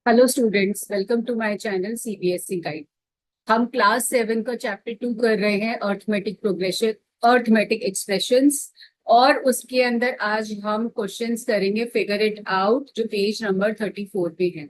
Hello students, welcome to my channel CBSE guide. हम class 7 का chapter 2 कर रहे हैं, अर्थमेटिक प्रोग्रेशन, अर्थमेटिक एक्सप्रेशंस। और उसके अंदर आज हम क्वेश्चंस करेंगे फिगर इट आउट, जो पेज नंबर 34 पे है।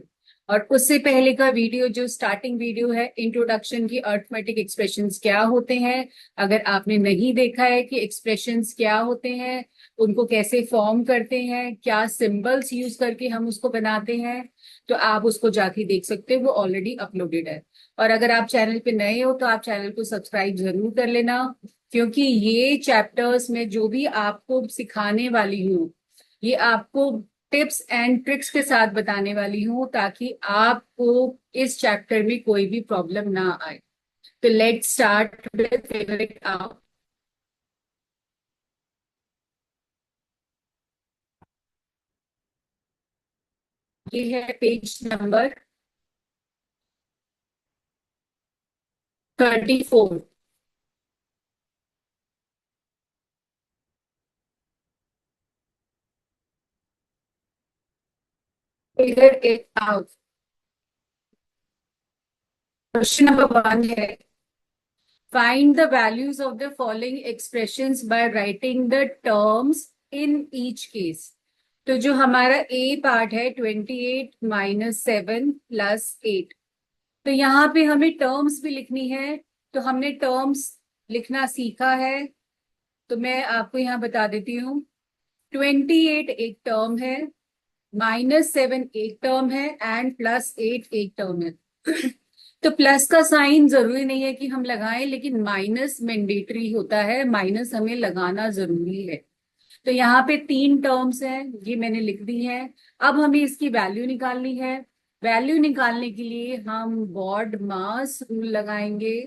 और उससे पहले का वीडियो, जो स्टार्टिंग वीडियो है, इंट्रोडक्शन की अर्थमेटिक एक्सप्रेशंस क्या होते हैं, अगर आपने नहीं देखा है कि एक्सप्रेशंस क्या होते हैं, उनको कैसे फॉर्म करते हैं, क्या सिंबल्स यूज करके हम उसको बनाते हैं, तो आप उसको जाके देख सकते हो। वो ऑलरेडी अपलोडेड है। और अगर आप चैनल पे नए हो तो आप चैनल को सब्सक्राइब जरूर कर लेना, क्योंकि ये चैप्टर्स में जो भी आपको सिखाने वाली हूँ, ये आपको टिप्स एंड ट्रिक्स के साथ बताने वाली हूँ, ताकि आपको इस चैप्टर में कोई भी प्रॉब्लम ना आए। तो let's start with figure it out. ये है page number 34। Figure it out. Question number 1 है, find the values of the following expressions by writing the terms in each case। तो जो हमारा ए पार्ट है, 28 - 7 + 8, तो यहाँ पे हमें टर्म्स भी लिखनी है। तो हमने टर्म्स लिखना सीखा है, तो मैं आपको यहाँ बता देती हूँ। 28 एक टर्म है, -7 एक टर्म है, एंड +8 एक टर्म है। तो प्लस का साइन जरूरी नहीं है कि हम लगाएं, लेकिन माइनस मैंडेटरी होता है, माइनस हमें लगाना जरूरी है। तो यहाँ पे 3 टर्म्स हैं, ये मैंने लिख दी है। अब हमें इसकी वैल्यू निकालनी है। वैल्यू निकालने के लिए हम बॉड मास रूल लगाएंगे।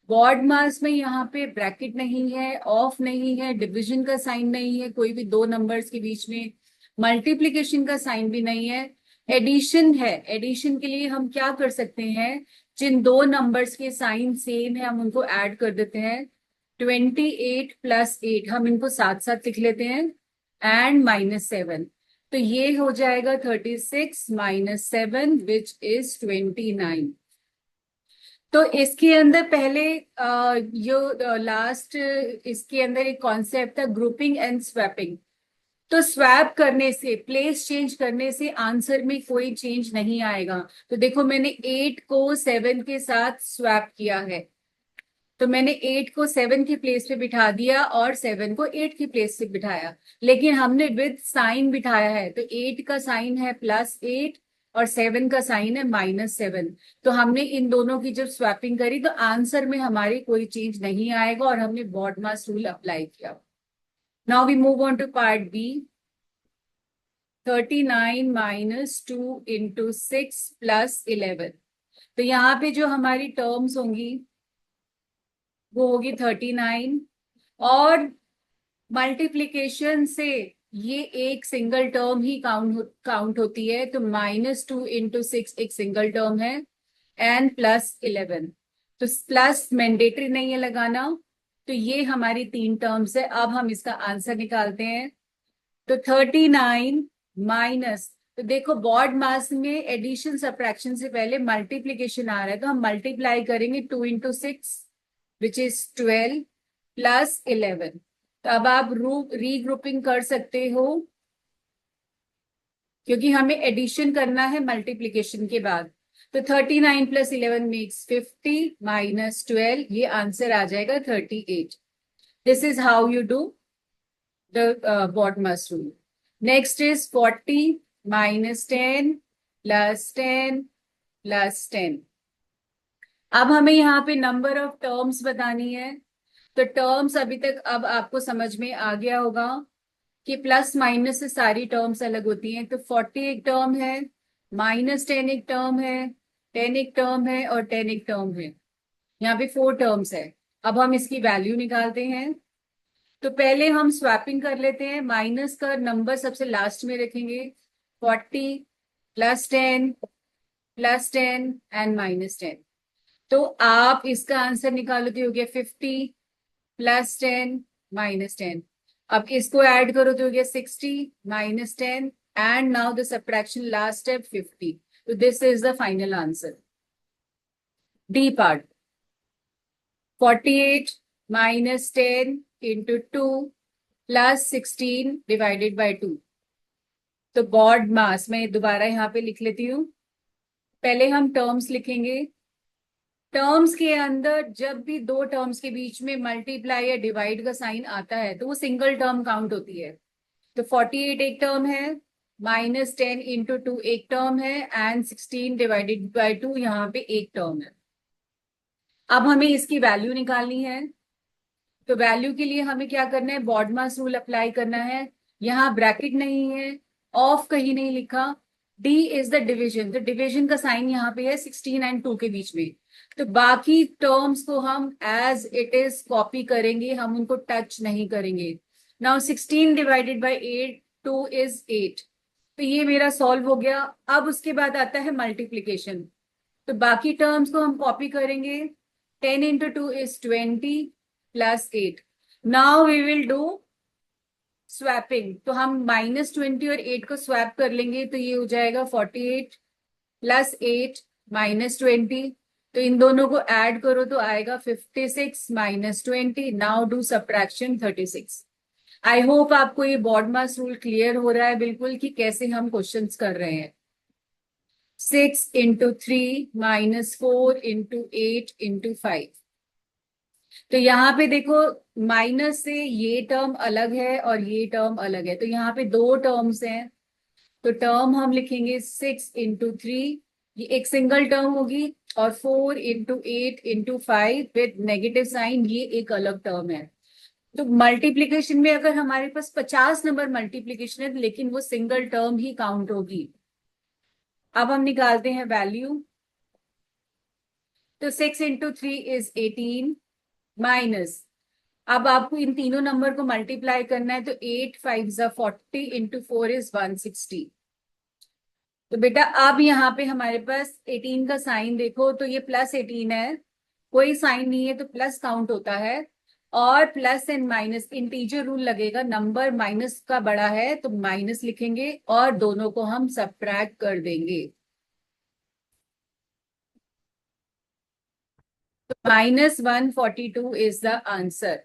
बॉड मास में यहाँ पे ब्रैकेट नहीं है, ऑफ नहीं है, डिविजन का साइन नहीं है कोई भी दो नंबर्स के बीच में, मल्टीप्लीकेशन का साइन भी नहीं है, एडिशन है। एडिशन के लिए हम क्या कर सकते हैं, जिन दो नंबर्स के साइन सेम है हम उनको ऐड कर देते हैं। 28 + 8 हम इनको साथ साथ लिख लेते हैं, एंड -7। तो ये हो जाएगा 36 - 7 विच इज 29। तो इसके अंदर पहले जो लास्ट, इसके अंदर एक कॉन्सेप्ट था ग्रुपिंग एंड स्वैपिंग। तो स्वैप करने से, प्लेस चेंज करने से आंसर में कोई चेंज नहीं आएगा। तो देखो, मैंने 8 को 7 के साथ स्वैप किया है। तो मैंने 8 को 7 की प्लेस पे बिठा दिया और 7 को 8 की प्लेस पे बिठाया, लेकिन हमने विद साइन बिठाया है। तो 8 का साइन है +8 और 7 का साइन है -7। तो हमने इन दोनों की जब स्वैपिंग करी तो आंसर में हमारे कोई चेंज नहीं आएगा, और हमने बॉडमास रूल अप्लाई किया। Now we move on to part B. 39 - 2 × 6 + 11। तो यहाँ पे जो हमारी टर्म्स होंगी वो होगी 39, और मल्टीप्लीकेशन से ये एक सिंगल टर्म ही काउंट होती है। तो -2 × 6 एक सिंगल टर्म है, एंड +11। तो प्लस मैंडेटरी नहीं है लगाना। तो ये हमारी 3 टर्म्स है। अब हम इसका आंसर निकालते हैं। तो 39 माइनस, तो देखो बॉड मास में एडिशन सब्ट्रैक्शन से पहले मल्टीप्लीकेशन आ रहा है, तो हम मल्टीप्लाई करेंगे 2 × 6 विच इज 12 +11। तो अब आप रीग्रुपिंग कर सकते हो, क्योंकि हमें एडिशन करना है मल्टीप्लीकेशन के बाद। तो 39 + 11 मेक्स 50 -12, ये आंसर आ जाएगा 38। This is how you do the BODMAS rule. Next is 40 - 10 + 10 + 10। अब हमें यहाँ पे नंबर ऑफ टर्म्स बतानी है। तो टर्म्स अभी तक अब आपको समझ में आ गया होगा कि प्लस माइनस से सारी टर्म्स अलग होती हैं। तो 40 एक टर्म है, -10 एक टर्म है, 10 एक टर्म है, और 10 एक टर्म है। यहाँ पे 4 टर्म्स है। अब हम इसकी वैल्यू निकालते हैं। तो पहले हम स्वैपिंग कर लेते हैं, माइनस का नंबर सबसे लास्ट में रखेंगे। 40 +10 +10 एंड -10। तो आप इसका आंसर निकालो तो हो गया 50 +10 -10। अब इसको ऐड करो तो हो गया 60 -10, and now the subtraction last step 50। तो this is the final answer. D part, 48 minus 10 into 2 plus 16 divided by 2. तो बॉड मास मैं दोबारा यहाँ पे लिख लेती हूँ. पहले हम टर्म्स लिखेंगे. टर्म्स के अंदर जब भी दो टर्म्स के बीच में मल्टीप्लाई या डिवाइड का साइन आता है तो वो सिंगल टर्म काउंट होती है. तो 48 एक टर्म है, माइनस 10 इंटू 2 एक टर्म है, एंड 16 डिवाइडेड बाई 2 यहाँ पे एक टर्म है. अब हमें इसकी वैल्यू निकालनी है. तो वैल्यू के लिए हमें क्या करना है, बॉडमास रूल अप्लाई करना है. यहाँ ब्रैकेट नहीं है, ऑफ कहीं नहीं लिखा. डी इज द डिविजन, तो डिविजन का साइन यहाँ पे है 16 एंड 2 के बीच में. तो बाकी टर्म्स को हम एज इट इज कॉपी करेंगे, हम उनको टच नहीं करेंगे. Now 16 divided by 8, 2 is 8. तो ये मेरा सॉल्व हो गया. अब उसके बाद आता है मल्टीप्लीकेशन. तो बाकी टर्म्स को हम कॉपी करेंगे. 10 into 2 is 20 plus 8. Now we will do swapping. तो हम -20 और 8 को स्वैप कर लेंगे. तो ये हो जाएगा 48 प्लस 8 -20. तो इन दोनों को ऐड करो तो आएगा 56 -20. Now do subtraction 36. I hope आपको ये बॉडमास रूल क्लियर हो रहा है बिल्कुल कि कैसे हम क्वेश्चंस कर रहे हैं. 6 इंटू 3 -4 इंटू 8 इंटू 5. तो यहाँ पे देखो माइनस से ये टर्म अलग है और ये टर्म अलग है. तो यहाँ पे दो टर्म्स हैं. तो टर्म हम लिखेंगे 6 इंटू 3, ये एक सिंगल टर्म होगी. और 4 into 8 into 5 with negative sign, ये एक अलग टर्म है. तो मल्टीप्लीकेशन में अगर हमारे पास 50 नंबर मल्टीप्लीकेशन है लेकिन वो सिंगल टर्म ही काउंट होगी. अब हम निकालते हैं वैल्यू. तो 6 इंटू 3 इज 18 माइनस, अब आपको इन तीनों नंबर को मल्टीप्लाई करना है. तो 8 5 ज़ा 40 इंटू 4 इज 160. तो बेटा अब यहाँ पे हमारे पास 18 का साइन देखो, तो ये प्लस 18 है. कोई साइन नहीं है तो प्लस काउंट होता है. और plus and minus integer rule लगेगा. नंबर माइनस का बड़ा है तो माइनस लिखेंगे और दोनों को हम सब्ट्रैक्ट कर देंगे. तो -142 इज द आंसर.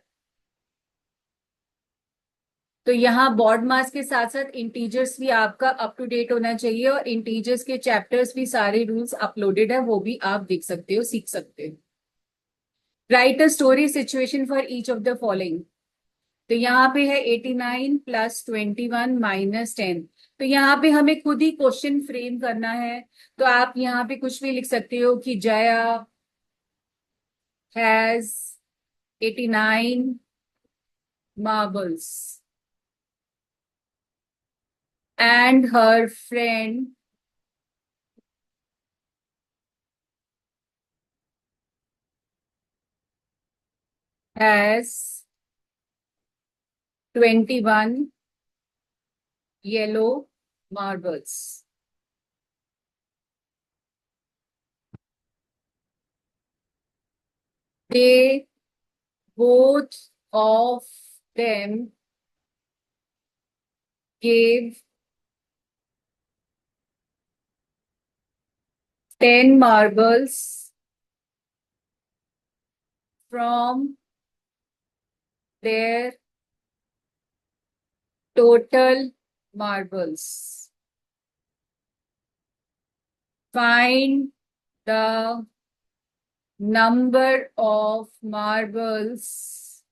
तो यहाँ बॉड मास के साथ साथ इंटीजर्स भी आपका अप टू डेट होना चाहिए. और इंटीजर्स के चैप्टर्स भी सारे रूल्स अपलोडेड है, वो भी आप देख सकते हो, सीख सकते हो. Right a story situation for each of the following. तो यहाँ पे है 89 प्लस 21 माइनस 10. तो यहाँ पे हमें खुद ही क्वेश्चन फ्रेम करना है. तो आप यहाँ पे कुछ भी लिख सकते हो कि Jaya has 89 marbles and her friend has 21 yellow marbles. They both of them gave 10 marbles from their total marbles. Find the number of marbles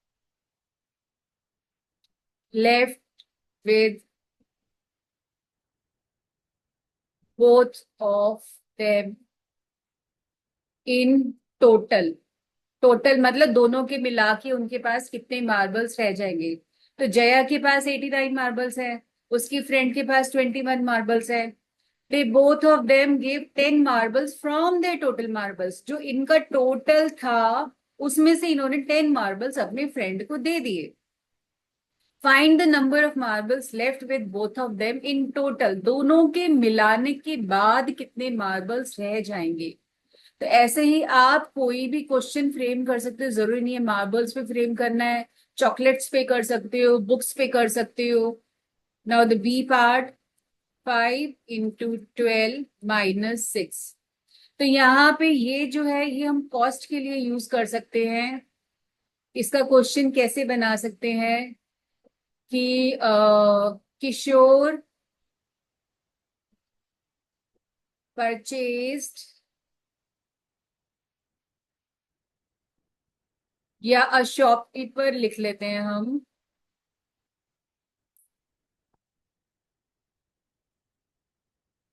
left with both of them in total. Total मतलब दोनों के मिला के उनके पास कितने marbles रह जाएंगे. तो जया के पास 89 मार्बल्स है, उसकी फ्रेंड के पास 21 मार्बल्स है. They both of them give 10 marbles from their total marbles. जो इनका टोटल था उसमें से इन्होंने 10 मार्बल्स अपने फ्रेंड को दे दिए. Find the number of marbles left with both of them in total. दोनों के मिलाने के बाद कितने मार्बल्स रह जाएंगे. तो ऐसे ही आप कोई भी क्वेश्चन फ्रेम कर सकते हो. जरूरी नहीं है मार्बल्स पे फ्रेम करना है, चॉकलेट्स पे कर सकते हो, बुक्स पे कर सकते हो. Now the B part. 5 × 12 - 6। तो यहाँ पे ये जो है ये हम कॉस्ट के लिए यूज कर सकते हैं। इसका क्वेश्चन कैसे बना सकते हैं कि किशोर परचेस्ड, या अ शॉपकीपर लिख लेते हैं हम।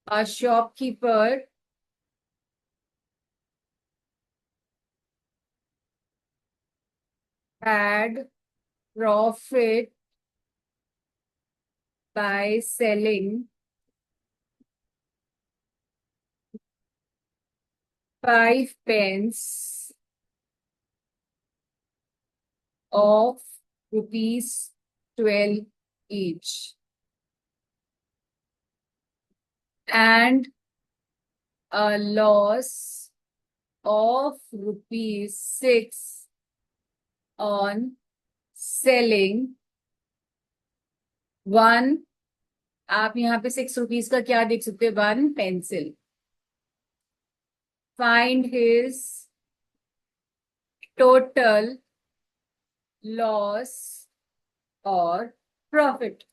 A shopkeeper had profit by selling 5 pence of rupees 12 each, and a loss of rupees 6 on selling 1। आप यहाँ पे 6 रुपीज का क्या देख सकते हो? 1 pencil. Find his total loss और प्रॉफिट।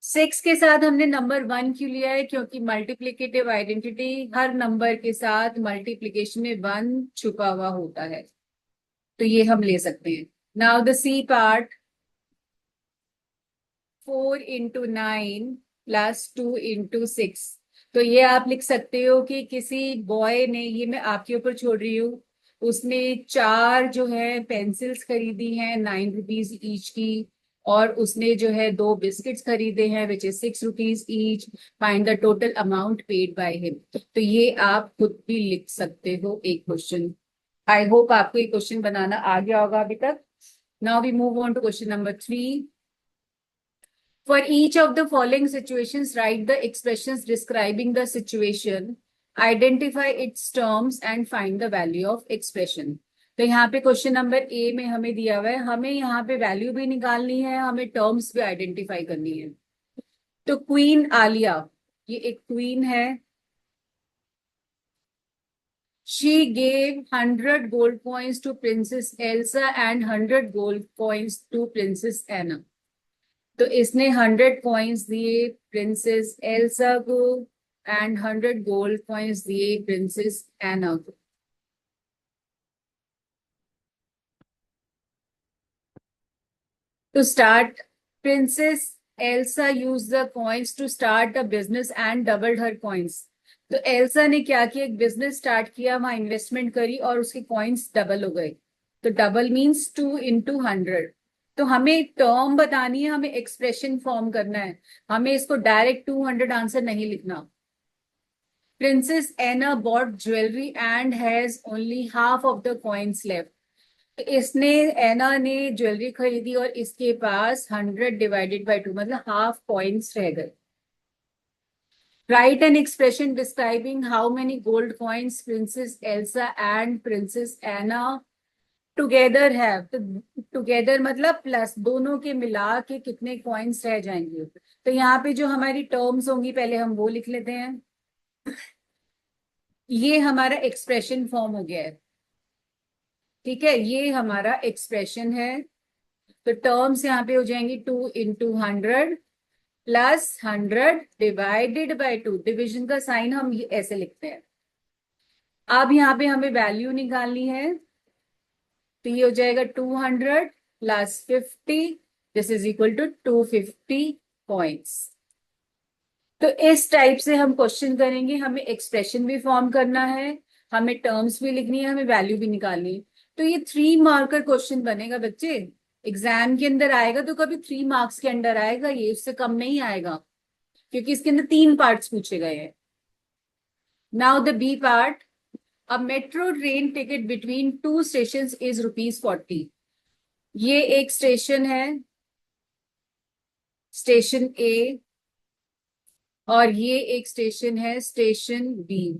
6 के साथ हमने नंबर 1 क्यों लिया है? क्योंकि मल्टीप्लिकेटिव आइडेंटिटी, हर नंबर के साथ मल्टीप्लिकेशन में 1 छुपा हुआ होता है, तो ये हम ले सकते हैं। Now the C part, 4 × 9 + 2 × 6। तो ये आप लिख सकते हो कि किसी बॉय ने, ये मैं आपके ऊपर छोड़ रही हूँ, उसने 4 जो है पेंसिल्स खरीदी हैं 9 रुपीज ईच की, और उसने जो है 2 बिस्किट्स खरीदे हैं which is 6 rupees each. Find the total amount paid by him. तो ये आप खुद भी लिख सकते हो एक क्वेश्चन। आई होप आपको ये क्वेश्चन बनाना आ गया होगा अभी तक। Now we move on to question number 3। For each of the following situations, write the expressions describing the situation, identify its terms and find the value of expression। तो यहाँ पे question number A में हमें दिया हुआ है, हमें यहाँ पे वैल्यू भी निकालनी है, हमें टर्म्स भी आइडेंटिफाई करनी है। तो क्वीन आलिया, ये एक क्वीन है। She gave 100 gold coins to Princess Elsa and 100 gold coins to Princess Anna। तो इसने 100 कॉइन्स दिए प्रिंसेस एल्सा को एंड 100 गोल्ड कॉइन्स दिए प्रिंसेस एना को। To start, princess Elsa use the coins to start a business and doubled her coins. तो Elsa ने क्या किया? एक बिजनेस स्टार्ट किया, वहां इन्वेस्टमेंट करी और उसके कॉइन्स डबल हो गए। तो डबल मीन्स 2 × 100। तो हमें टर्म बतानी है, हमें एक्सप्रेशन फॉर्म करना है, हमें इसको डायरेक्ट 200 आंसर नहीं लिखना। Princess Anna bought jewellery and has only half of the coins left. इसने, एना ने ज्वेलरी खरीदी और इसके पास 100 ÷ 2 मतलब हाफ कॉइन्स रह गए। Write an expression describing how many gold coins princess Elsa and princess Anna together have. तो together मतलब प्लस, दोनों के मिला के कितने कॉइन्स रह जाएंगे। तो यहाँ पे जो हमारी टर्म्स होंगी पहले हम वो लिख लेते हैं। ये हमारा एक्सप्रेशन फॉर्म हो गया है, ठीक है, ये हमारा एक्सप्रेशन है। तो टर्म्स यहाँ पे हो जाएंगी 2 × 100 + 100 ÷ 2। डिविजन का साइन हम ऐसे लिखते हैं। अब यहाँ पे हमें वैल्यू निकालनी है, तो ये हो जाएगा 200 + 50, this is equal to 250 points. तो इस टाइप से हम क्वेश्चन करेंगे, हमें एक्सप्रेशन भी फॉर्म करना है, हमें टर्म्स भी लिखनी है, हमें वैल्यू भी निकालनी है। तो ये 3 मार्कर क्वेश्चन बनेगा बच्चे। एग्जाम के अंदर आएगा तो कभी 3 मार्क्स के अंदर आएगा, ये उससे कम नहीं आएगा, क्योंकि इसके अंदर 3 पार्ट्स पूछे गए हैं। Now the B part, a metro train ticket between 2 station is ₹40। ये एक स्टेशन है, स्टेशन ए, और ये एक स्टेशन है, स्टेशन बी।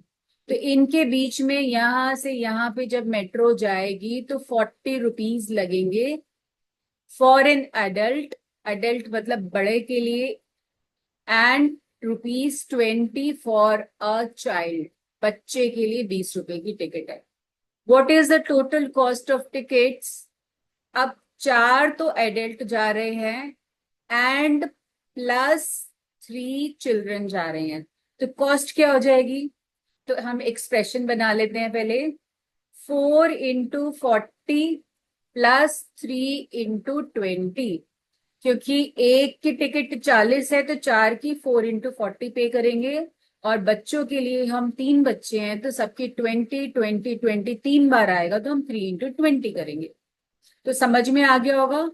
तो इनके बीच में यहां से यहां पे जब मेट्रो जाएगी तो 40 रुपीज लगेंगे फॉर एन एडल्ट, एडल्ट मतलब बड़े के लिए, एंड ₹20 फॉर अ चाइल्ड, बच्चे के लिए 20 रुपए की टिकट है। What is the total cost of tickets? अब 4 तो एडल्ट जा रहे हैं एंड प्लस 3 चिल्ड्रन जा रहे हैं, तो कॉस्ट क्या हो जाएगी? तो हम एक्सप्रेशन बना लेते हैं पहले। 4 into 40 प्लस 3 into 20, क्योंकि एक की टिकट 40 है तो 4 की 4 into 40 पे करेंगे, और बच्चों के लिए हम 3 बच्चे हैं तो सबकी 20 20 20 3 बार आएगा, तो हम 3 into 20 करेंगे। तो समझ में आ गया होगा।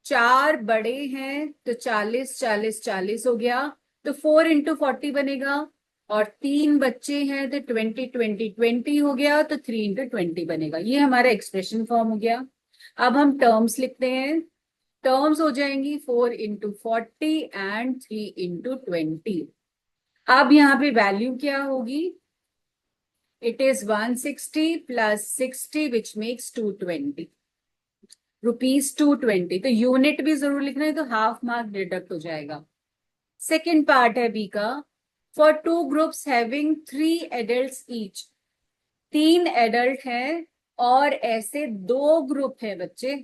4 बड़े हैं तो 40 40 40 हो गया, तो 4 into 40 बनेगा, और 3 बच्चे हैं तो 20 20 20 हो गया, तो 3 into 20 बनेगा। ये हमारा एक्सप्रेशन फॉर्म हो गया। अब हम टर्म्स लिखते हैं। टर्म्स हो जाएंगी 4 into 40 एंड 3 into 20। अब यहाँ पे वैल्यू क्या होगी? It is 160 plus 60 which makes 220 ₹220। तो यूनिट भी जरूर लिखना है, तो हाफ मार्क डिडक्ट हो जाएगा। सेकेंड पार्ट है बी का। For 2 groups having 3 adult each, 3 adult हैं और ऐसे 2 ग्रुप है बच्चे,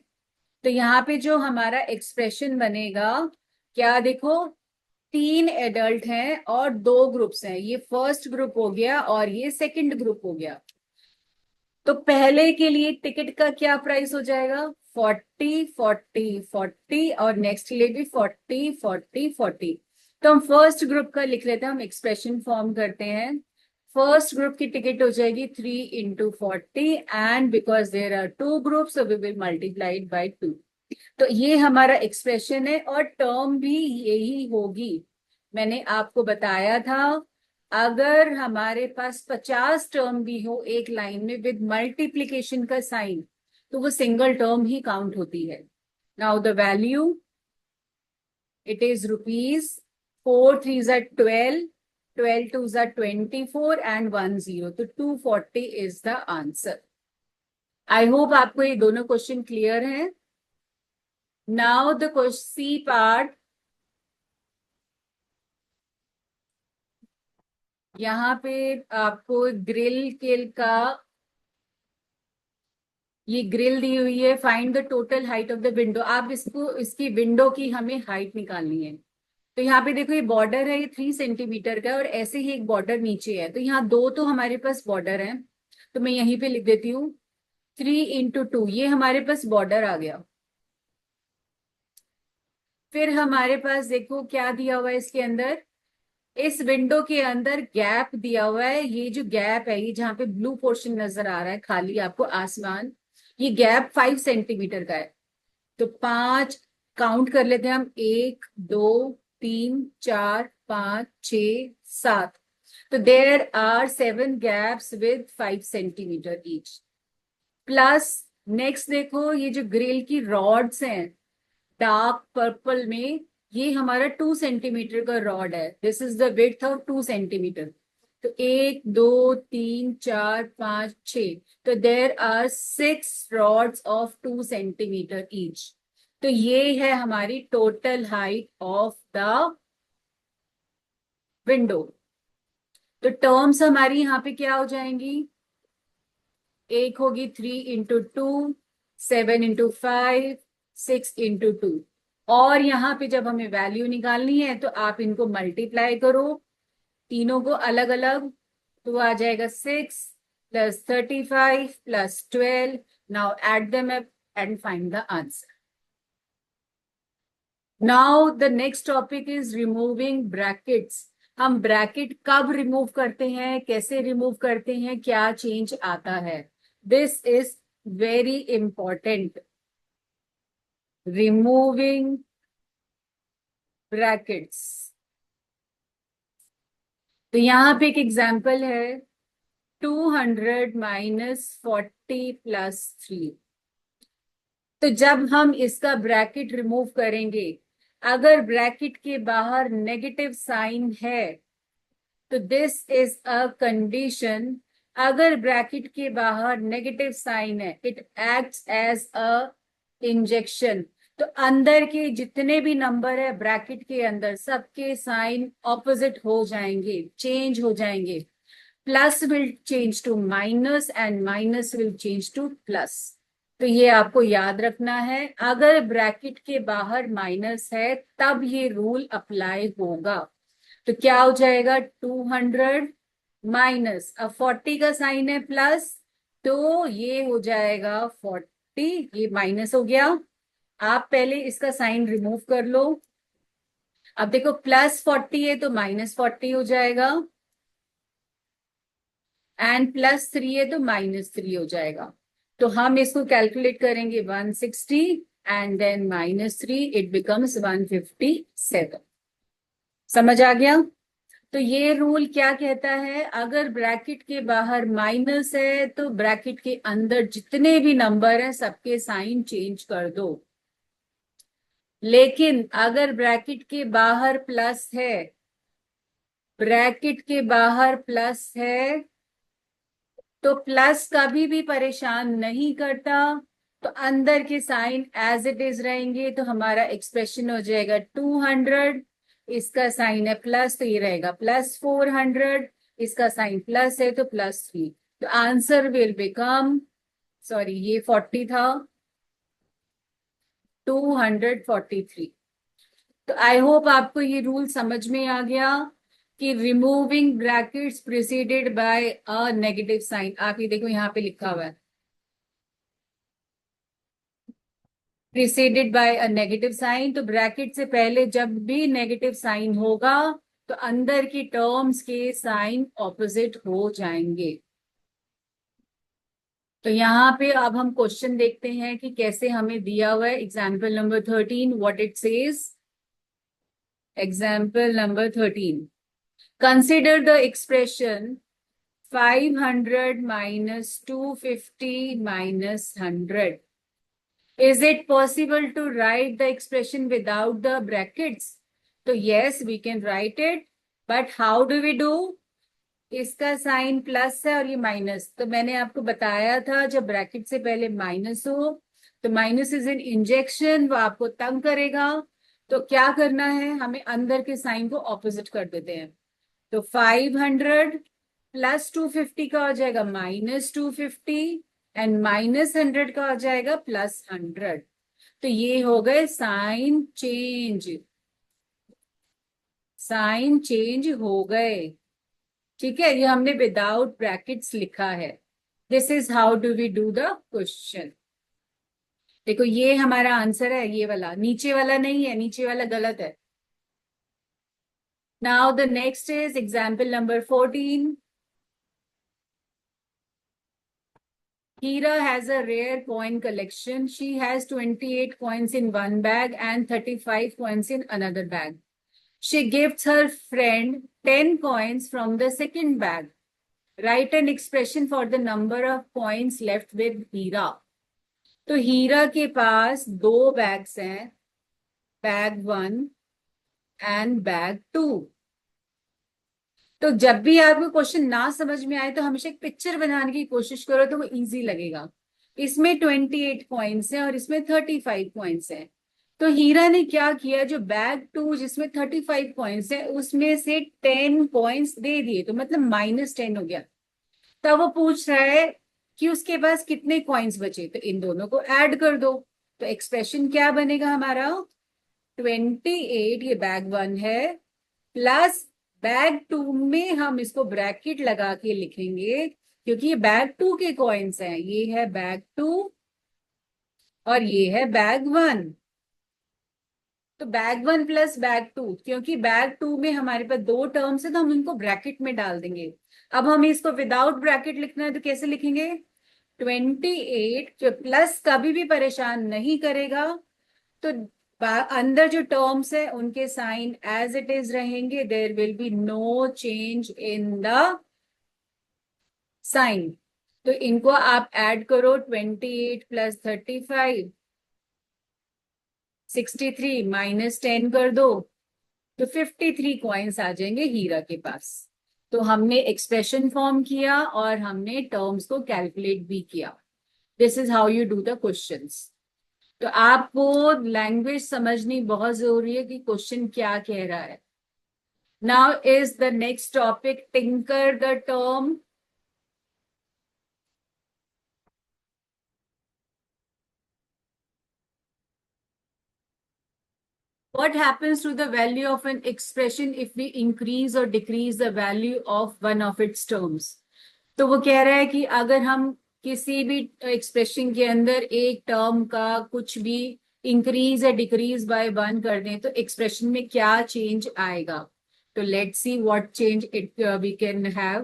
तो यहाँ पे जो हमारा एक्सप्रेशन बनेगा, क्या देखो, 3 एडल्ट हैं और 2 ग्रुप्स हैं, ये फर्स्ट ग्रुप हो गया और ये सेकंड ग्रुप हो गया। तो पहले के लिए टिकट का क्या प्राइस हो जाएगा? 40 40 40, और नेक्स्ट के लिए भी 40 40 40। तो हम फर्स्ट ग्रुप का लिख लेते हैं, हम एक्सप्रेशन फॉर्म करते हैं। फर्स्ट ग्रुप की टिकट हो जाएगी 3 into 40, and because there are 2 groups we will multiplied by 2। तो ये हमारा एक्सप्रेशन है, और टर्म भी यही होगी। मैंने आपको बताया था, अगर हमारे पास 50 टर्म भी हो एक लाइन में विद मल्टीप्लीकेशन का साइन, तो वो सिंगल टर्म ही काउंट होती है। Now the value, it is rupees 4 3s are 12, 12 2s are 24 and 1 0, तो 240 is the answer. I hope आपको ये दोनों क्वेश्चन क्लियर हैं। Now the question C part. यहाँ पे आपको ग्रिल के का, ये ग्रिल दी हुई है। Find the total height of the window. आप इसको, इसकी विंडो की हमें हाइट निकालनी है। तो यहाँ पे देखो, ये बॉर्डर है, ये 3 सेंटीमीटर का है, और ऐसे ही एक बॉर्डर नीचे है, तो यहाँ 2 तो हमारे पास बॉर्डर है, तो मैं यहीं पे लिख देती हूँ 3 into 2, ये हमारे पास बॉर्डर आ गया। फिर हमारे पास देखो क्या दिया हुआ है इसके अंदर। इस विंडो के अंदर गैप दिया हुआ है, ये जो गैप है, ये जहाँ पे ब्लू पोर्शन नजर आ रहा है खाली आपको आसमान, ये गैप 5 सेंटीमीटर का है। तो 5 काउंट कर लेते हैं हम, 1 2 3 4 5 6 7। तो there are 7 gaps with 5 centimetre each. Plus next देखो, ये जो ग्रिल की रॉड्स हैं डार्क पर्पल में, ये हमारा 2 सेंटीमीटर का रॉड है। This is the width of 2 centimetre. तो 1 2 3 4 5 6, तो there are 6 rods of 2 centimetre each. तो ये है हमारी total height of the window. तो टर्म्स हमारी यहाँ पे क्या हो जाएंगी? एक होगी 3 into 2, 7 into 5, 6 into 2। और यहाँ पे जब हमें वैल्यू निकालनी है तो आप इनको मल्टीप्लाई करो, तीनों को अलग अलग, तो आ जाएगा 6 + 35 + 12। Now add them up and find the answer. Now the next topic is removing brackets. हम ब्रैकेट कब रिमूव करते हैं, कैसे रिमूव करते हैं, क्या चेंज आता है? This is very important, removing brackets. तो यहाँ पे एक एग्जाम्पल है, 200 - 40 + 3। तो जब हम इसका ब्रैकेट रिमूव करेंगे, अगर ब्रैकेट के बाहर नेगेटिव साइन है तो दिस इज अ कंडीशन। अगर ब्रैकेट के बाहर नेगेटिव साइन है, it acts as a injection. तो तो अंदर के जितने भी नंबर है ब्रैकेट के अंदर सबके साइन ऑपोजिट हो जाएंगे, चेंज हो जाएंगे. Plus will change to minus and minus will change to plus. तो ये आपको याद रखना है. अगर ब्रैकेट के बाहर माइनस है तब ये रूल अप्लाई होगा. तो क्या हो जाएगा, 200 माइनस, अब 40 का साइन है प्लस, तो ये हो जाएगा 40, ये माइनस हो गया. आप पहले इसका साइन रिमूव कर लो. अब देखो +40 है तो -40 हो जाएगा, एंड +3 है तो -3 हो जाएगा. तो हम इसको कैलकुलेट करेंगे 160 एंड देन -3, इट बिकम्स 157. समझ आ गया. तो ये रूल क्या कहता है, अगर ब्रैकेट के बाहर माइनस है तो ब्रैकेट के अंदर जितने भी नंबर हैं सबके साइन चेंज कर दो. लेकिन अगर ब्रैकेट के बाहर प्लस है, ब्रैकेट के बाहर प्लस है, तो प्लस कभी भी परेशान नहीं करता. तो अंदर के साइन एज इट इज रहेंगे. तो हमारा एक्सप्रेशन हो जाएगा 200, इसका साइन है प्लस तो ये रहेगा +400, इसका साइन प्लस है तो +3. तो आंसर विल बिकम, सॉरी ये 40 था, 243. तो आई होप आपको ये रूल समझ में आ गया कि removing brackets preceded by a negative sign. आप ये देखो यहाँ पे लिखा हुआ है preceded by a negative sign. तो ब्रैकेट से पहले जब भी नेगेटिव साइन होगा तो अंदर की टर्म्स के साइन ऑपोजिट हो जाएंगे. तो यहाँ पे अब हम क्वेश्चन देखते हैं कि कैसे हमें दिया हुआ है. Example number 13, what it says. Example number 13, consider the expression 500 minus 250 minus 100. Is it possible to write the expression without the brackets? तो yes, we can write it, but how do we do? इसका sign plus है और ये minus. तो मैंने आपको बताया था जब ब्रैकेट से पहले माइनस हो तो माइनस इज एन इंजेक्शन, वो आपको तंग करेगा. तो क्या करना है, हमें अंदर के साइन को ऑपोजिट कर देते हैं. तो 500 प्लस 250 का हो जाएगा -250 एंड -100 का हो जाएगा +100. तो ये हो गए साइन चेंज, साइन चेंज हो गए. ठीक है, ये हमने विदाउट ब्रैकेट्स लिखा है. This is how do we do the question. देखो ये हमारा आंसर है, ये वाला, नीचे वाला नहीं है, नीचे वाला गलत है. Now the next is example number 14. Hira has a rare coin collection. She has 28 coins in one bag and 35 coins in another bag. She gifts her friend 10 coins from the second bag. Write an expression for the number of coins left with Hira. तो हीरा के पास दो bags हैं, bag 1 and bag 2. तो जब भी आपको question ना समझ में आए तो हमेशा एक पिक्चर बनाने की कोशिश करो तो वो इजी लगेगा. इसमें 28 कॉइन्स हैं और इसमें 35 कॉइन्स हैं. तो हीरा ने क्या किया, जो बैग 2 जिसमें 35 कॉइन्स है उसमें से 10 कॉइन्स दे दिए, तो मतलब -10 हो गया. तब वो पूछ रहा है कि उसके पास कितने कॉइन्स बचे, तो इन दोनों को ऐड कर दो. तो एक्सप्रेशन क्या बनेगा हमारा, 28 ये बैग 1 है प्लस बैग 2 में हम इसको ब्रैकेट लगा के लिखेंगे क्योंकि ये बैग 2 के कॉइन्स हैं. ये है बैग 2 और ये है बैग 1. तो बैग 1 प्लस बैग 2, क्योंकि बैग 2 में हमारे पास दो टर्म्स है तो हम इनको ब्रैकेट में डाल देंगे. अब हमें इसको विदाउट ब्रैकेट लिखना है तो कैसे लिखेंगे, 28 जो प्लस कभी भी परेशान नहीं करेगा. तो अंदर जो टर्म्स है उनके साइन एज इट इज रहेंगे. There will be no change in the sign. तो इनको आप ऐड करो, 28 प्लस 35 63 -10 कर दो तो 53 कॉइन्स आ जाएंगे हीरा के पास. तो हमने एक्सप्रेशन फॉर्म किया और हमने टर्म्स को कैलकुलेट भी किया. This is how you do the questions. तो आपको लैंग्वेज समझनी बहुत जरूरी है कि क्वेश्चन क्या कह रहा है. Now is the next topic tinker the term. What happens to the value of an expression if we increase or decrease the value of one of its terms? तो वो कह रहा है कि अगर हम किसी भी एक्सप्रेशन के अंदर एक टर्म का कुछ भी इंक्रीज या डिक्रीज बाय वन कर दें तो एक्सप्रेशन में क्या चेंज आएगा. तो let's see what change it we can have.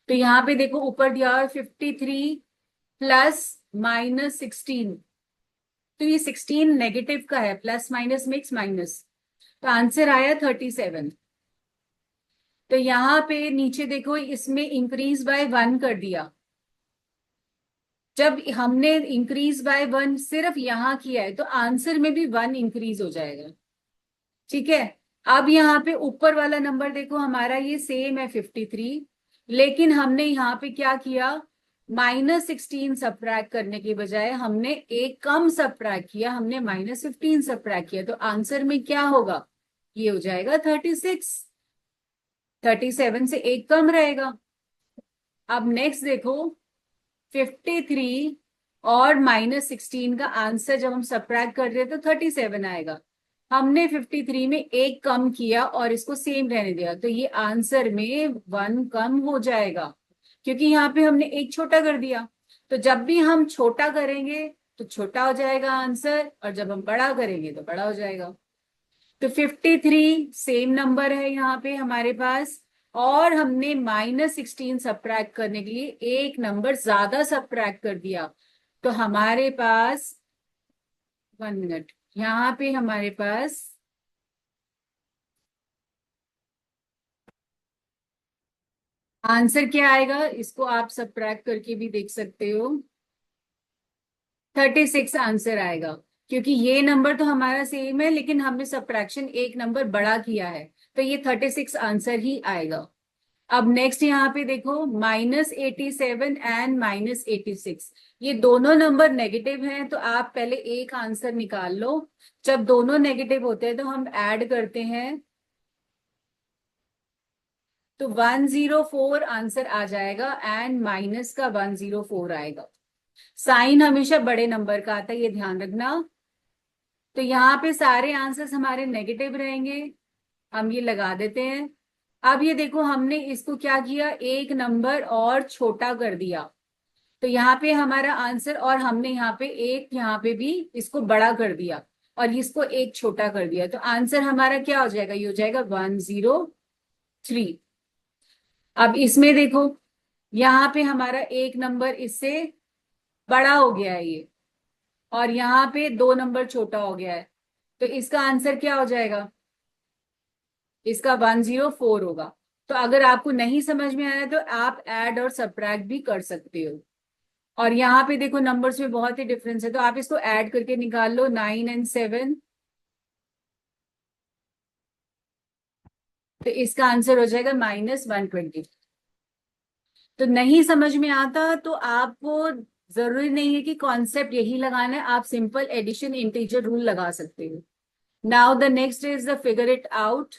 तो यहाँ पे देखो ऊपर दिया हुआ 53 प्लस माइनस 16. तो ये 16 नेगेटिव का है, प्लस माइनस मिक्स माइनस, तो आंसर आया 37. तो यहाँ पे नीचे देखो इसमें इंक्रीज बाय वन कर दिया. जब हमने इंक्रीज बाय वन सिर्फ यहां किया है तो आंसर में भी वन इंक्रीज हो जाएगा. ठीक है. अब यहाँ पे ऊपर वाला नंबर देखो हमारा ये सेम है 53, लेकिन हमने यहाँ पे क्या किया, माइनस 16 सब्ट्रैक्ट करने के बजाय हमने एक कम सब्ट्रैक्ट किया, हमने माइनस 15 सब्ट्रैक्ट किया. तो आंसर में क्या होगा, ये हो जाएगा 36. 37 से एक कम रहेगा. अब नेक्स्ट देखो 53 और माइनस 16 का आंसर जब हम सब्ट्रैक्ट कर रहे हैं तो 37 आएगा. हमने 53 में एक कम किया और इसको सेम रहने दिया, तो ये आंसर में वन कम हो जाएगा क्योंकि यहाँ पे हमने एक छोटा कर दिया. तो जब भी हम छोटा करेंगे तो छोटा हो जाएगा आंसर, और जब हम बड़ा करेंगे तो बड़ा हो जाएगा. तो 53 सेम नंबर है यहाँ पे हमारे पास, और हमने माइनस 16 सब्ट्रैक्ट करने के लिए एक नंबर ज्यादा सब्ट्रैक्ट कर दिया. तो हमारे पास 1 मिनट, यहाँ पे हमारे पास आंसर क्या आएगा, इसको आप सब्ट्रैक्ट करके भी देख सकते हो. 36 आंसर आएगा क्योंकि ये नंबर तो हमारा सेम है लेकिन हमने सब्ट्रैक्शन एक नंबर बड़ा किया है, तो ये 36 आंसर ही आएगा. अब नेक्स्ट यहाँ पे देखो -87 एंड -86, ये दोनों नंबर नेगेटिव हैं तो आप पहले एक आंसर निकाल लो. जब दोनों नेगेटिव होते हैं तो हम ऐड करते हैं, तो 104 आंसर आ जाएगा एंड माइनस का 104 आएगा. साइन हमेशा बड़े नंबर का आता है, ये ध्यान रखना. तो यहाँ पे सारे आंसर्स हमारे नेगेटिव रहेंगे, हम ये लगा देते हैं. अब ये देखो हमने इसको क्या किया, एक नंबर और छोटा कर दिया, तो यहाँ पे हमारा आंसर, और हमने यहाँ पे एक, यहाँ पे भी इसको बड़ा कर दिया और इसको एक छोटा कर दिया, तो आंसर हमारा क्या हो जाएगा, ये हो जाएगा 103. अब इसमें देखो यहाँ पे हमारा एक नंबर इससे बड़ा हो गया है ये, और यहाँ पे दो नंबर छोटा हो गया है, तो इसका आंसर क्या हो जाएगा, इसका 104 होगा. तो अगर आपको नहीं समझ में आया तो आप ऐड और सब्ट्रैक्ट भी कर सकते हो. और यहाँ पे देखो नंबर्स में बहुत ही डिफरेंस है, तो आप इसको ऐड करके निकाल लो 9 एंड 7, तो इसका आंसर हो जाएगा -120. तो नहीं समझ में आता तो आपको जरूरी नहीं है कि कॉन्सेप्ट यही लगाना है, आप सिंपल एडिशन इंटीजर रूल लगा सकते हो. Now the next is the figure it out.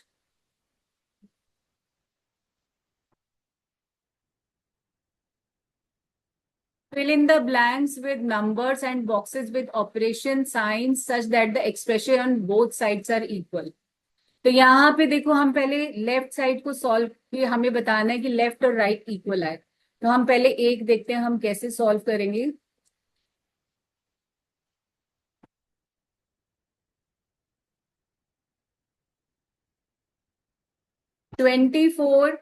Fill in the blanks with numbers and boxes with operation signs such that the expression on both sides are equal. तो यहाँ पे देखो हम पहले left side को सॉल्व, भी हमें बताना है कि लेफ्ट और राइट इक्वल है, तो हम पहले एक देखते हैं हम कैसे सॉल्व करेंगे. 24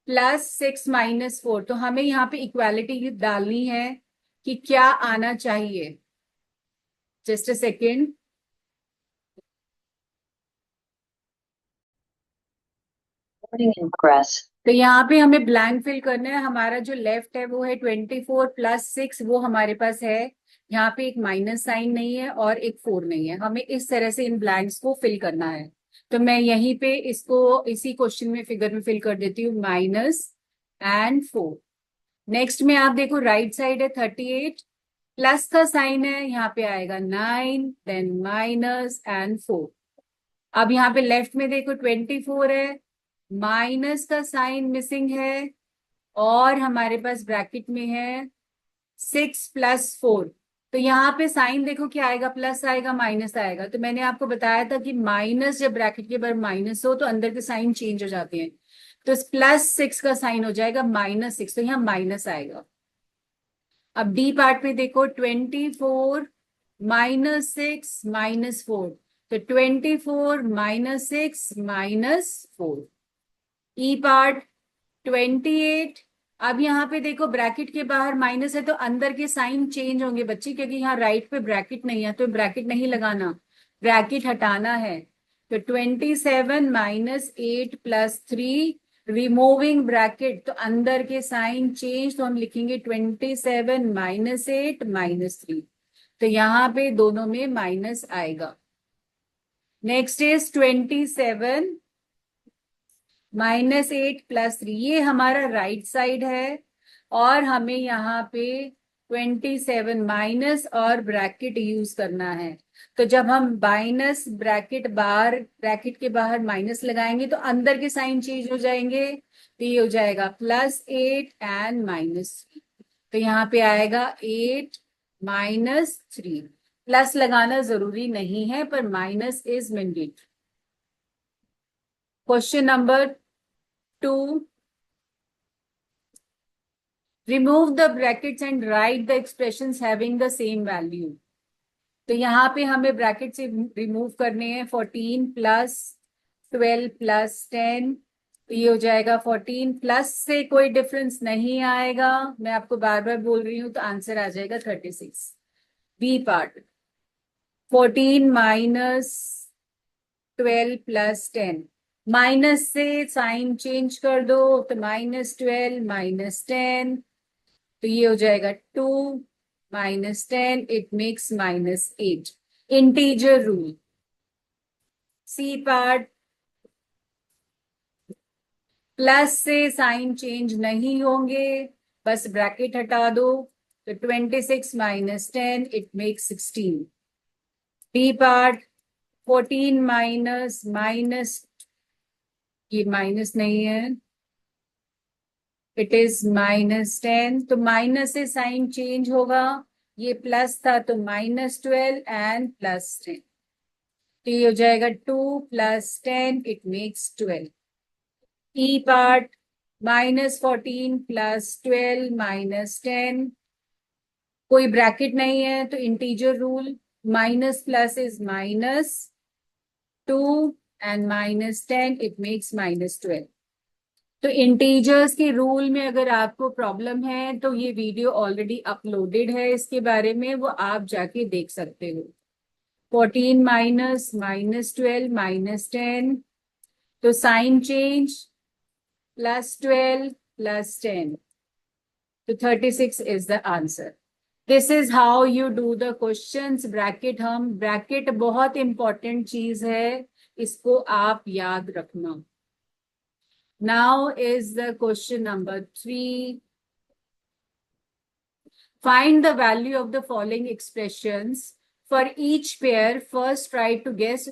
प्लस 6 - 4, तो हमें यहाँ पे इक्वालिटी डालनी है कि क्या आना चाहिए. Just a second. तो यहाँ पे हमें ब्लैंक फिल करना है. हमारा जो लेफ्ट है वो है 24 प्लस 6, वो हमारे पास है. यहाँ पे एक माइनस साइन नहीं है और एक 4 नहीं है, हमें इस तरह से इन ब्लैंक्स को फिल करना है. तो मैं यहीं पे इसको इसी क्वेश्चन में फिगर में फिल कर देती हूँ, -and 4. नेक्स्ट में आप देखो राइट साइड है 38 प्लस का साइन है, यहाँ पे आएगा 9, देन माइनस एंड 4। अब यहाँ पे लेफ्ट में देखो 24 है, माइनस का साइन मिसिंग है, और हमारे पास ब्रैकेट में है 6 + 4। तो यहाँ पे साइन देखो क्या आएगा, प्लस आएगा माइनस आएगा। तो मैंने आपको बताया था कि माइनस जब ब्रैकेट के बाहर माइनस हो तो अंदर के साइन चेंज हो जाते हैं। तो +6 का साइन हो जाएगा -6, तो यहाँ माइनस आएगा। अब डी पार्ट में देखो 24 -6 -4, तो 24 -6 -4। ई पार्ट 28। अब यहाँ पे देखो ब्रैकेट के बाहर माइनस है तो अंदर के साइन चेंज होंगे बच्चे, क्योंकि यहाँ राइट पे ब्रैकेट नहीं है, तो ब्रैकेट नहीं लगाना, ब्रैकेट हटाना है। तो 27 -8 +3, रिमूविंग ब्रैकेट, तो अंदर के साइन चेंज, तो हम लिखेंगे 27 -8 -3। तो यहाँ पे दोनों में माइनस आएगा। नेक्स्ट इज 27 -8 +3, ये हमारा राइट साइड है, और हमें यहाँ पे 27 माइनस और ब्रैकेट यूज करना है। तो जब हम माइनस ब्रैकेट बाहर, ब्रैकेट के बाहर माइनस लगाएंगे तो अंदर के साइन चेंज हो जाएंगे, तो ये हो जाएगा +8 एंड -3। तो यहाँ पे आएगा 8 -3। प्लस लगाना जरूरी नहीं है, पर minus is mandatory. Question number 2, remove the brackets and write the expressions having the same value। तो यहाँ पे हमें ब्रैकेट से रिमूव करने हैं 14 + 12 + 10। तो ये हो जाएगा 14, प्लस से कोई डिफरेंस नहीं आएगा, मैं आपको बार बार बोल रही हूँ, तो आंसर आ जाएगा 36। बी पार्ट 14 -12 + 10, माइनस से साइन चेंज कर दो, तो -12 -10, तो ये हो जाएगा 2 -10, it makes -8। Integer rule. C part, plus से साइन चेंज नहीं होंगे, बस ब्रैकेट हटा दो, तो 26 -10, it makes 16। D part 14 minus minus, ये माइनस नहीं है, इट इज -10, तो माइनस से साइन चेंज होगा, ये प्लस था तो -12 एंड +10, तो ये हो जाएगा 2 + 10, इट मेक्स 12। ई पार्ट -14 + 12 -10, कोई ब्रैकेट नहीं है, तो integer rule, minus plus is -2 and -10, it makes -12। तो इंटीजर्स के रूल में अगर आपको प्रॉब्लम है तो ये वीडियो ऑलरेडी अपलोडेड है, इसके बारे में वो आप जाके देख सकते हो। 14 माइनस -12 -10, तो साइन चेंज, +12 +10, तो 36 is the answer. This is how you do the questions. Bracket, हम ब्रैकेट बहुत इंपॉर्टेंट चीज है, इसको आप याद रखना। Now is the question number 3। Find the value of the following expressions for each pair. First, try to guess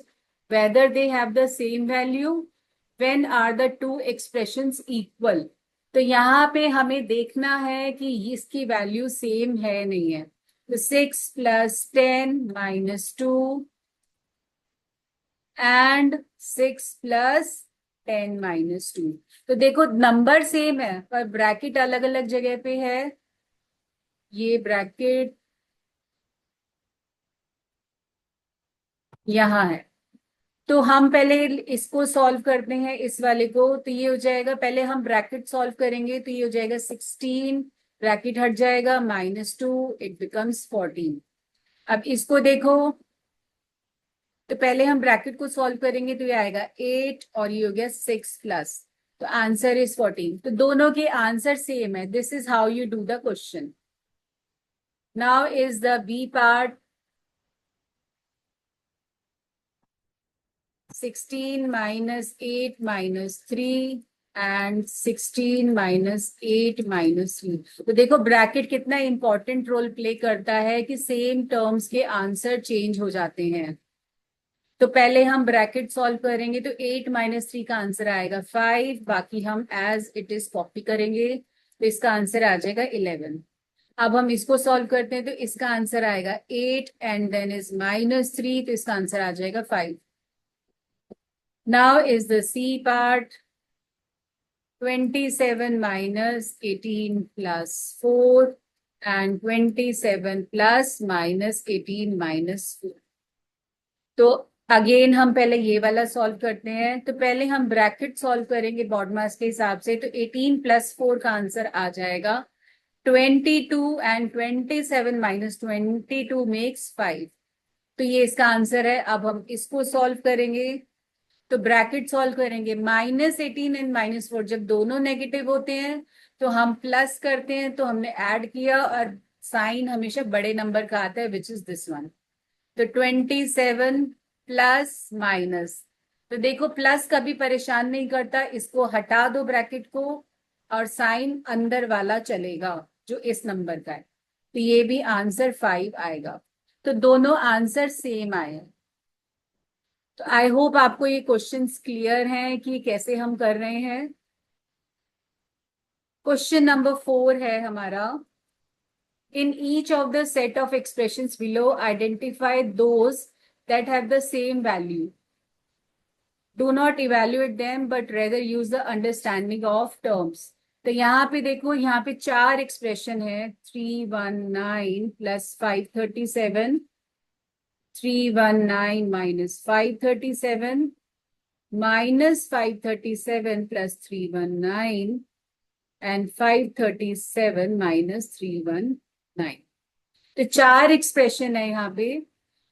whether they have the same value. When are the two expressions equal? तो यहाँ पे हमें देखना है कि इसकी value same है नहीं है। तो 6 + 10 -2 एंड 6 + 10 -2। तो देखो नंबर सेम है पर ब्रैकेट अलग अलग जगह पे है। ये ब्रैकेट यहाँ है, तो हम पहले इसको सॉल्व करते हैं, इस वाले को। तो ये हो जाएगा, पहले हम ब्रैकेट सॉल्व करेंगे, तो ये हो जाएगा 16, ब्रैकेट हट जाएगा, -2, इट बिकम्स 14। अब इसको देखो, तो पहले हम ब्रैकेट को सॉल्व करेंगे, तो ये आएगा 8 और ये हो गया 6 प्लस, तो आंसर इज 14। तो दोनों के आंसर सेम है। This is how you do the question. Now is the B part. 16 -8 -3, and 16 minus 8 minus 3। तो देखो ब्रैकेट कितना इंपॉर्टेंट रोल प्ले करता है कि सेम टर्म्स के आंसर चेंज हो जाते हैं। तो पहले हम ब्रैकेट सॉल्व करेंगे, तो 8 माइनस 3 का आंसर आएगा 5, बाकी हम एज इट इज कॉपी करेंगे, तो इसका आंसर आ जाएगा 11। अब हम इसको सॉल्व करते हैं, तो इसका आंसर आएगा 8 एंड देन इज माइनस 3, तो इसका आंसर आ जाएगा 5। Now is the C part. 27 minus 18 plus 4 and 27 plus minus 18 minus 4। तो अगेन हम पहले ये वाला सॉल्व करते हैं। तो पहले हम ब्रैकेट सॉल्व करेंगे बॉडमास के हिसाब से, तो 18 प्लस 4 का आंसर आ जाएगा 22 एंड 27 माइनस 22 मेक्स 5। तो ये इसका आंसर है। अब हम इसको सॉल्व करेंगे, तो ब्रैकेट सॉल्व करेंगे, माइनस 18 एंड माइनस 4 जब दोनों नेगेटिव होते हैं तो हम प्लस करते हैं, तो हमने ऐड किया और साइन हमेशा बड़े नंबर का आता है विच इज दिस वन। तो 27 प्लस माइनस, तो देखो प्लस कभी परेशान नहीं करता, इसको हटा दो ब्रैकेट को और साइन अंदर वाला चलेगा जो इस नंबर का है, तो ये भी आंसर 5 आएगा। तो दोनों आंसर सेम आए। तो आई होप आपको ये क्वेश्चंस क्लियर हैं कि कैसे हम कर रहे हैं। क्वेश्चन नंबर 4 है हमारा, in each of the set of expressions below identify those that have the same value, do not evaluate them but rather use the understanding of terms. तो यहाँ पे देखो, यहाँ पे 4 एक्सप्रेशन है, 319 plus 537, 319 minus 537 minus 537 plus 319 and 537 minus 319। तो 4 expression है यहाँ पे।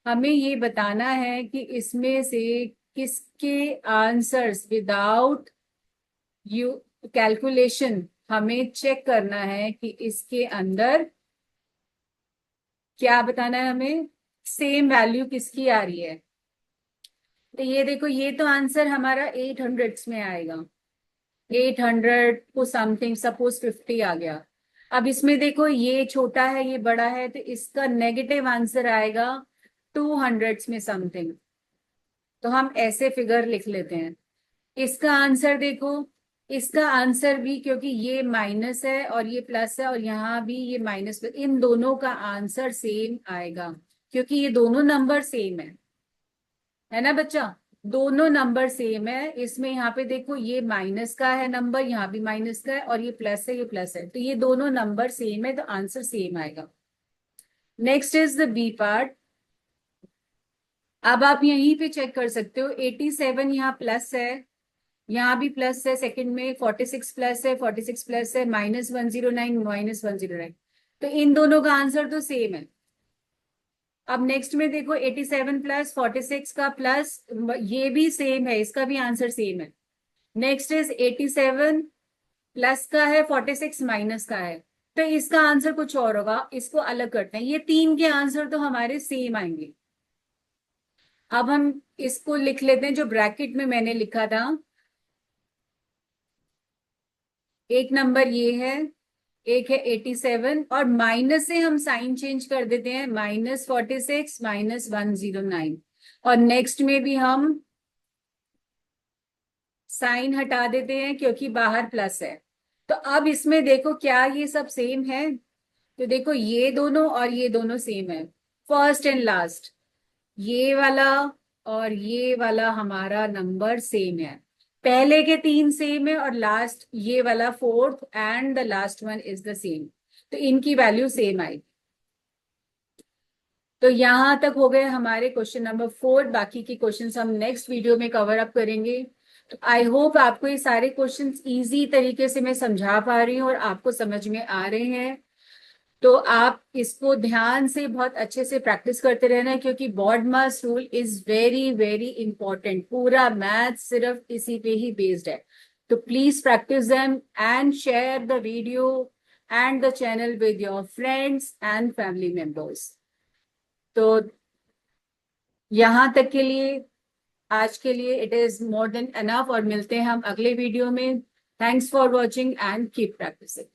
हमें ये बताना है कि इसमें से किसके आंसर्स विदाउट यू कैलकुलेशन, हमें चेक करना है कि इसके अंदर क्या बताना है हमें, सेम वैल्यू किसकी आ रही है। तो ये देखो, ये तो आंसर हमारा 800 में आएगा, 800 को समथिंग, सपोज 50 आ गया। अब इसमें देखो ये छोटा है ये बड़ा है, तो इसका नेगेटिव आंसर आएगा 200 में समथिंग। तो हम ऐसे फिगर लिख लेते हैं। इसका आंसर देखो, इसका आंसर भी, क्योंकि ये माइनस है और ये प्लस है और यहाँ भी ये माइनस, इन दोनों का आंसर सेम आएगा क्योंकि ये दोनों नंबर सेम है ना बच्चा, दोनों नंबर सेम है। इसमें यहाँ पे देखो ये माइनस का है नंबर, यहाँ भी माइनस का है, और ये प्लस है ये प्लस है, तो ये दोनों नंबर सेम है, तो आंसर सेम आएगा। Next is the B part. अब आप यहीं पे चेक कर सकते हो, 87 यहाँ प्लस है, यहाँ भी प्लस है, सेकंड में 46 प्लस है, 46 प्लस है, माइनस 109 माइनस 109, तो इन दोनों का आंसर तो सेम है। अब नेक्स्ट में देखो 87 प्लस 46 का प्लस, ये भी सेम है, इसका भी आंसर सेम है। नेक्स्ट इज 87 प्लस का है, 46 माइनस का है, तो इसका आंसर कुछ और होगा, इसको अलग करते हैं। ये तीन के आंसर तो हमारे सेम आएंगे। अब हम इसको लिख लेते हैं जो ब्रैकेट में मैंने लिखा था। एक नंबर ये है, एक है 87, और माइनस से हम साइन चेंज कर देते हैं, माइनस 46 माइनस 109, और नेक्स्ट में भी हम साइन हटा देते हैं क्योंकि बाहर प्लस है। तो अब इसमें देखो क्या ये सब सेम है, तो देखो ये दोनों और ये दोनों सेम है, फर्स्ट एंड लास्ट, ये वाला और ये वाला हमारा नंबर सेम है, पहले के 3 सेम है और लास्ट ये वाला fourth and the last one is the same, तो इनकी वैल्यू सेम आएगी। तो यहां तक हो गए हमारे क्वेश्चन नंबर 4, बाकी के क्वेश्चंस हम नेक्स्ट वीडियो में कवर अप करेंगे। तो आई होप आपको ये सारे क्वेश्चंस इजी तरीके से मैं समझा पा रही हूँ और आपको समझ में आ रहे हैं। तो आप इसको ध्यान से बहुत अच्छे से प्रैक्टिस करते रहना, क्योंकि BODMAS rule is very very important, पूरा मैथ सिर्फ इसी पे ही बेस्ड है। तो please practice them and share the video and the channel with your friends and family members. तो यहाँ तक के लिए, आज के लिए it is more than enough, और मिलते हैं हम अगले वीडियो में। Thanks for watching and keep practicing.